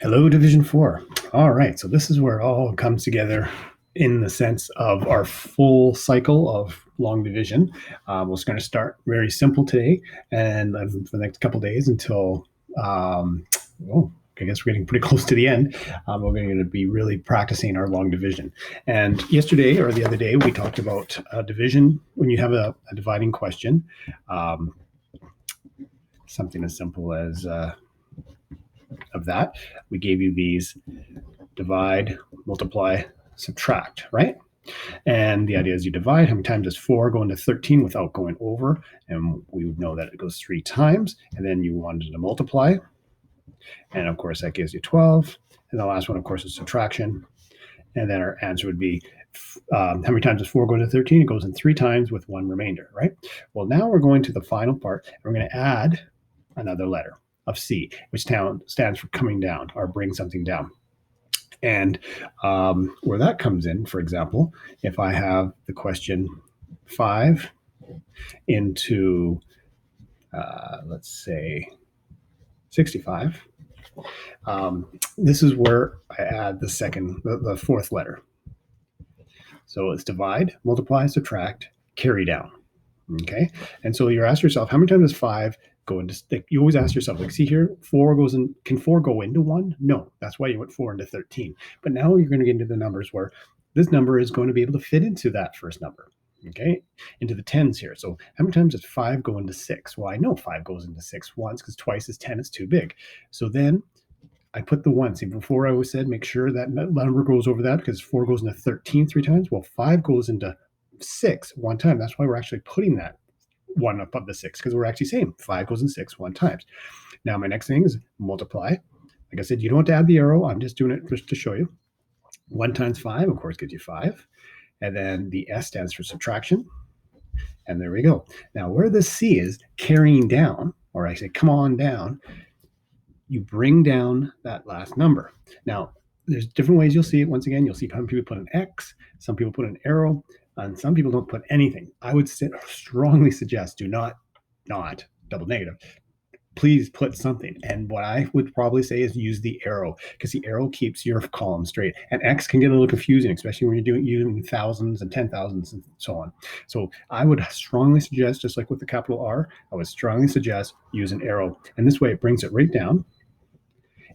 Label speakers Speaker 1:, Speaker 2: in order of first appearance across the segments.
Speaker 1: Hello, Division 4. All right, so this is where it all comes together in the sense of our full cycle of long division. We're going to start very simple today and for the next couple days until, I guess we're getting pretty close to the end. We're going to be really practicing our long division. And yesterday or the other day, we talked about division when you have a dividing question. Something as simple as of that. We gave you these divide, multiply, subtract, right? And the idea is you divide, how many times does 4 go into 13 without going over? And we would know that it goes 3 times. And then you wanted to multiply. And of course, that gives you 12. And the last one, of course, is subtraction. And then our answer would be how many times does 4 go into 13? It goes in 3 times with 1 remainder, right? Well, now we're going to the final part. And we're going to add another letter of C, which stands for coming down or bring something down. And where that comes in, for example, if I have the question 5 into, let's say, 65, this is where I add the fourth letter. So it's divide, multiply, subtract, carry down. Okay. And so you ask yourself, how many times does 5 go into, like, you always ask yourself, like, see here, 4 goes in, can 4 go into 1? No, that's why you went 4 into 13. But now you're going to get into the numbers where this number is going to be able to fit into that first number, okay, into the tens here. So how many times does 5 go into 6? Well, I know 5 goes into 6 once because twice is 10 is too big. So then I put the 1. See, before I always said make sure that number goes over that because 4 goes into 13 3 times. Well, 5 goes into 6 one time. That's why we're actually putting that 1 above the 6 because we're actually saying 5 goes in 6 1 times. Now, my next thing is multiply. Like I said, you don't have to add the arrow. I'm just doing it just to show you. 1 times 5, of course, gives you 5. And then the S stands for subtraction. And there we go. Now, where the C is carrying down, or I say come on down, you bring down that last number. Now, there's different ways you'll see it. Once again, you'll see some people put an X, some people put an arrow, and some people don't put anything. I would strongly suggest do not double negative. Please put something. And what I would probably say is use the arrow because the arrow keeps your column straight. And X can get a little confusing, especially when you're using thousands and 10,000s and so on. So I would strongly suggest, just like with the capital R, I would strongly suggest use an arrow. And this way it brings it right down.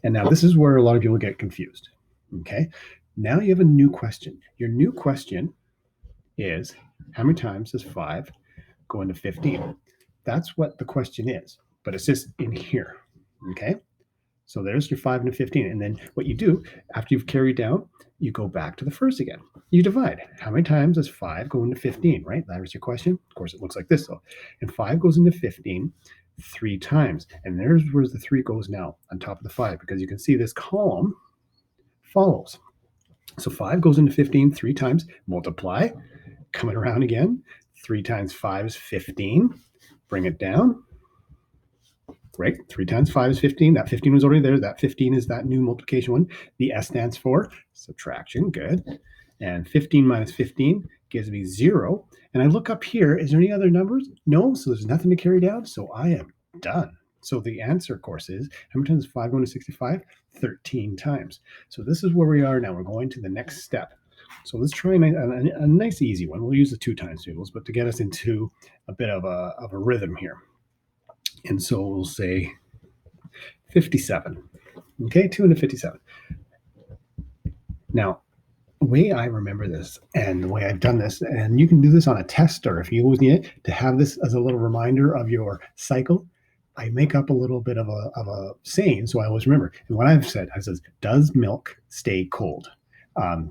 Speaker 1: And now this is where a lot of people get confused. Okay. Now you have a new question. Your new question is how many times does 5 go into 15? That's what the question is, but it's just in here. Okay. So there's your 5 into 15. And then what you do after you've carried down, you go back to the first again. You divide. How many times does 5 go into 15, right? That was your question. Of course, it looks like this, though. And 5 goes into 15 3 times. And there's where the 3 goes now on top of the 5, because you can see this column follows. So 5 goes into 15 3 times. Multiply. Coming around again. 3 times 5 is 15. Bring it down. Right? 3 times 5 is 15. That 15 was already there. That 15 is that new multiplication one. The S stands for subtraction. Good. And 15 minus 15 gives me 0. And I look up here. Is there any other numbers? No. So there's nothing to carry down. So I am done. So the answer, of course, is how many times is 5 going to 65? 13 times. So this is where we are now. We're going to the next step. So let's try a nice, easy one. We'll use the 2 times tables, but to get us into a bit of a rhythm here. And so we'll say 57. Okay, 2 into 57. Now, the way I remember this and the way I've done this, and you can do this on a test or if you always need it, to have this as a little reminder of your cycle, I make up a little bit of a saying so I always remember. And what I've said, I says, does milk stay cold?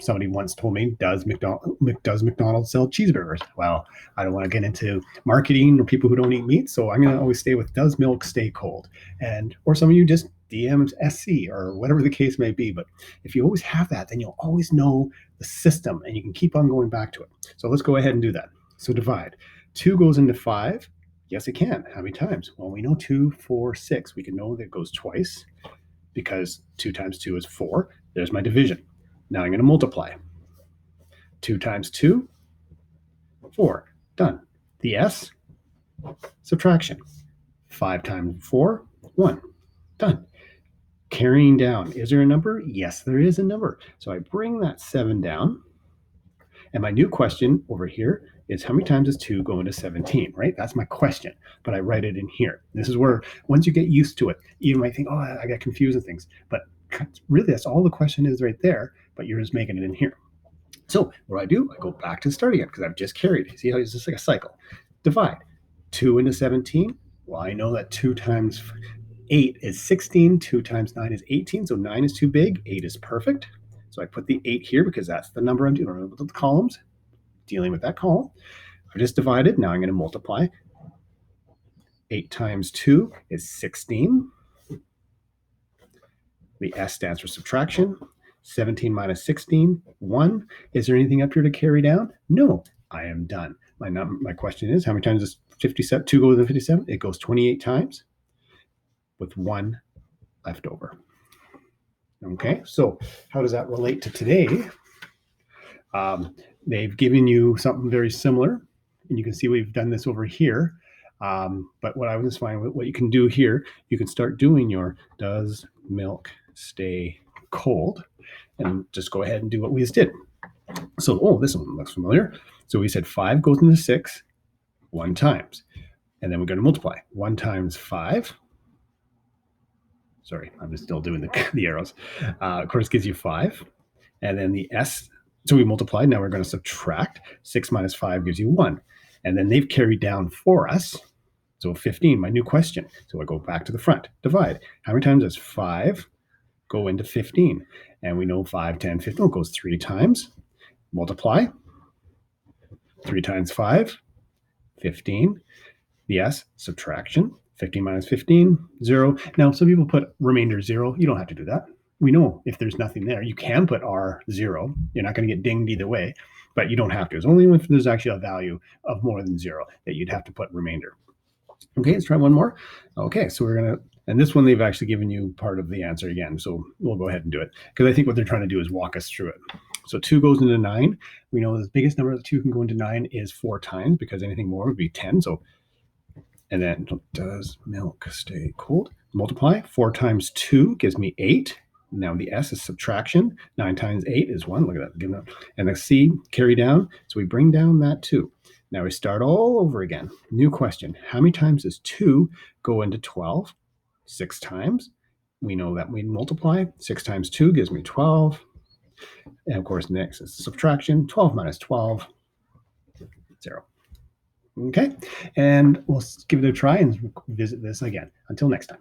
Speaker 1: Somebody once told me, does McDonald's sell cheeseburgers? Well, I don't want to get into marketing or people who don't eat meat, so I'm going to always stay with, does milk stay cold? And or some of you just DM SC or whatever the case may be. But if you always have that, then you'll always know the system and you can keep on going back to it. So let's go ahead and do that. So divide. 2 goes into 5. Yes, it can. How many times? Well, we know 2, 4, 6. We can know that it goes twice because 2 times 2 is 4. There's my division. Now I'm going to multiply. 2 times 2, 4. Done. The S, subtraction. 5 times 4, 1. Done. Carrying down. Is there a number? Yes, there is a number. So I bring that 7 down. And my new question over here is how many times does 2 go into 17, right? That's my question, but I write it in here. This is where, once you get used to it, you might think, oh, I got confused with things. But really, that's all the question is right there, but you're just making it in here. So what do, I go back to the start again because I've just carried. See how it's just like a cycle. Divide. 2 into 17. Well, I know that 2 times 8 is 16. 2 times 9 is 18. So 9 is too big. 8 is perfect. So I put the 8 here because that's the number I'm dealing with the columns. Dealing with that column. I just divided. Now I'm going to multiply. 8 times 2 is 16. The S stands for subtraction. 17 minus 16, 1. Is there anything up here to carry down? No, I am done. My question is, how many times does 57, 2 go to 57? It goes 28 times with 1 left over. Okay, so how does that relate to today? They've given you something very similar, and you can see we've done this over here. But what I was finding, what you can do here, you can start doing your does milk stay cold, and just go ahead and do what we just did. So, oh, this one looks familiar. So we said 5 goes into 6 1 times, and then we're going to multiply. 1 times 5. Sorry, I'm just still doing the arrows. Of course, gives you 5, and then the S. So we multiplied. Now we're going to subtract. 6 minus 5 gives you 1, and then they've carried down for us. So 15. My new question. So I go back to the front. Divide. How many times does 5 go into 15? And we know 5, 10, 15 goes 3 times. Multiply. 3 times 5, 15. Yes, subtraction. 15 minus 15, 0. Now, some people put remainder 0. You don't have to do that. We know if there's nothing there, you can put R 0. You're not going to get dinged either way, but you don't have to. It's only if there's actually a value of more than 0 that you'd have to put remainder. Okay, let's try one more. Okay, so we're going to, and this one they've actually given you part of the answer again, so we'll go ahead and do it, because I think what they're trying to do is walk us through it. So 2 goes into 9. We know the biggest number that 2 can go into 9 is 4 times, because anything more would be 10. So, and then does milk stay cold? Multiply. 4 times 2 gives me 8. Now the S is subtraction. 9 times 8 is 1. Look at that. And the C, carry down. So we bring down that 2. Now we start all over again. New question. How many times does 2 go into 12? 6 times. We know that we multiply. 6 times 2 gives me 12. And of course, next is subtraction. 12 minus 12, 0. Okay, and we'll give it a try and visit this again. Until next time.